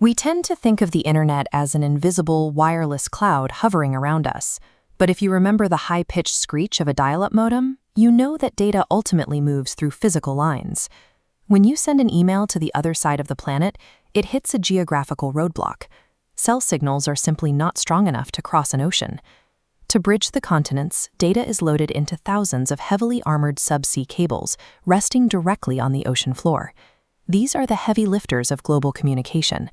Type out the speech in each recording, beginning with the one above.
We tend to think of the internet as an invisible, wireless cloud hovering around us. But if you remember the high-pitched screech of a dial-up modem, you know that data ultimately moves through physical lines. When you send an email to the other side of the planet, it hits a geographical roadblock. Cell signals are simply not strong enough to cross an ocean. To bridge the continents, data is loaded into thousands of heavily armored subsea cables, resting directly on the ocean floor. These are the heavy lifters of global communication.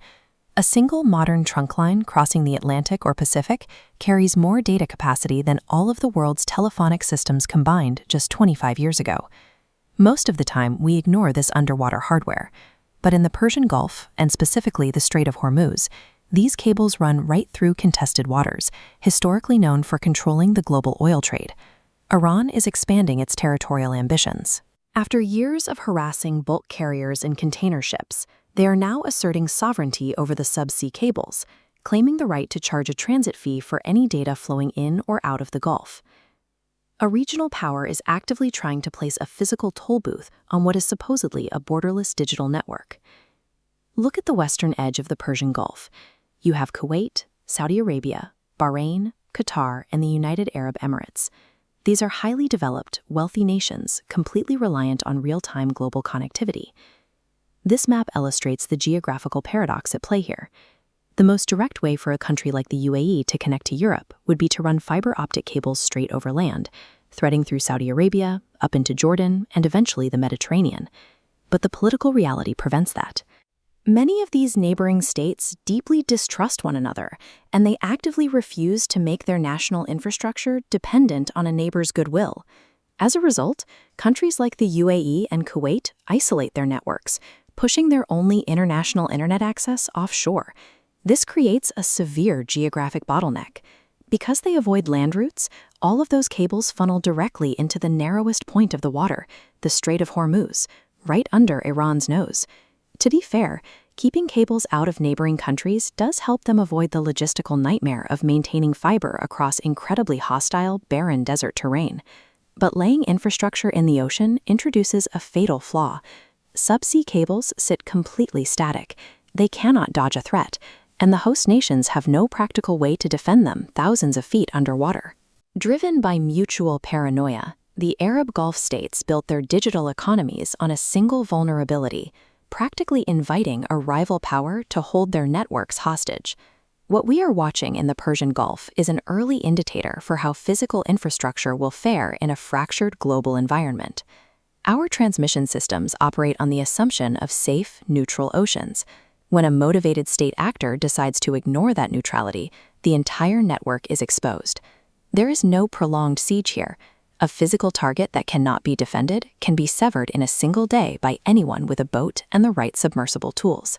A single modern trunk line crossing the Atlantic or Pacific carries more data capacity than all of the world's telephonic systems combined just 25 years ago. Most of the time, we ignore this underwater hardware. But in the Persian Gulf, and specifically the Strait of Hormuz, these cables run right through contested waters, historically known for controlling the global oil trade. Iran is expanding its territorial ambitions. After years of harassing bulk carriers and container ships, they are now asserting sovereignty over the subsea cables, claiming the right to charge a transit fee for any data flowing in or out of the Gulf. A regional power is actively trying to place a physical toll booth on what is supposedly a borderless digital network. Look at the western edge of the Persian Gulf. You have Kuwait, Saudi Arabia, Bahrain, Qatar, and the United Arab Emirates. These are highly developed, wealthy nations, completely reliant on real-time global connectivity. This map illustrates the geographical paradox at play here. The most direct way for a country like the UAE to connect to Europe would be to run fiber optic cables straight over land, threading through Saudi Arabia, up into Jordan, and eventually the Mediterranean. But the political reality prevents that. Many of these neighboring states deeply distrust one another, and they actively refuse to make their national infrastructure dependent on a neighbor's goodwill. As a result, countries like the UAE and Kuwait isolate their networks, pushing their only international internet access offshore. This creates a severe geographic bottleneck. Because they avoid land routes, all of those cables funnel directly into the narrowest point of the water, the Strait of Hormuz, right under Iran's nose. To be fair, keeping cables out of neighboring countries does help them avoid the logistical nightmare of maintaining fiber across incredibly hostile, barren desert terrain. But laying infrastructure in the ocean introduces a fatal flaw. Subsea cables sit completely static. They cannot dodge a threat, and the host nations have no practical way to defend them thousands of feet underwater. Driven by mutual paranoia, the Arab Gulf states built their digital economies on a single vulnerability, practically inviting a rival power to hold their networks hostage. What we are watching in the Persian Gulf is an early indicator for how physical infrastructure will fare in a fractured global environment. Our transmission systems operate on the assumption of safe, neutral oceans. When a motivated state actor decides to ignore that neutrality, the entire network is exposed. There is no prolonged siege here. A physical target that cannot be defended can be severed in a single day by anyone with a boat and the right submersible tools.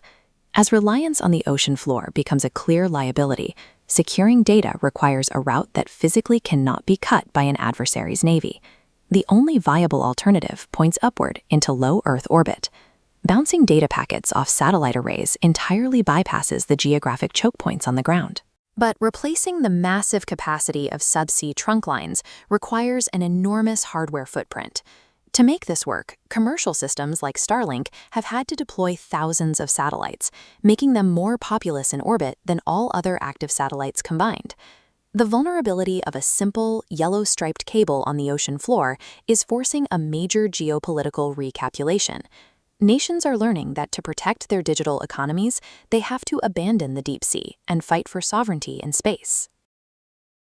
As reliance on the ocean floor becomes a clear liability, securing data requires a route that physically cannot be cut by an adversary's navy. The only viable alternative points upward into low Earth orbit. Bouncing data packets off satellite arrays entirely bypasses the geographic choke points on the ground. But replacing the massive capacity of subsea trunk lines requires an enormous hardware footprint. To make this work, commercial systems like Starlink have had to deploy thousands of satellites, making them more populous in orbit than all other active satellites combined. The vulnerability of a simple, yellow-striped cable on the ocean floor is forcing a major geopolitical recalculation. Nations are learning that to protect their digital economies, they have to abandon the deep sea and fight for sovereignty in space.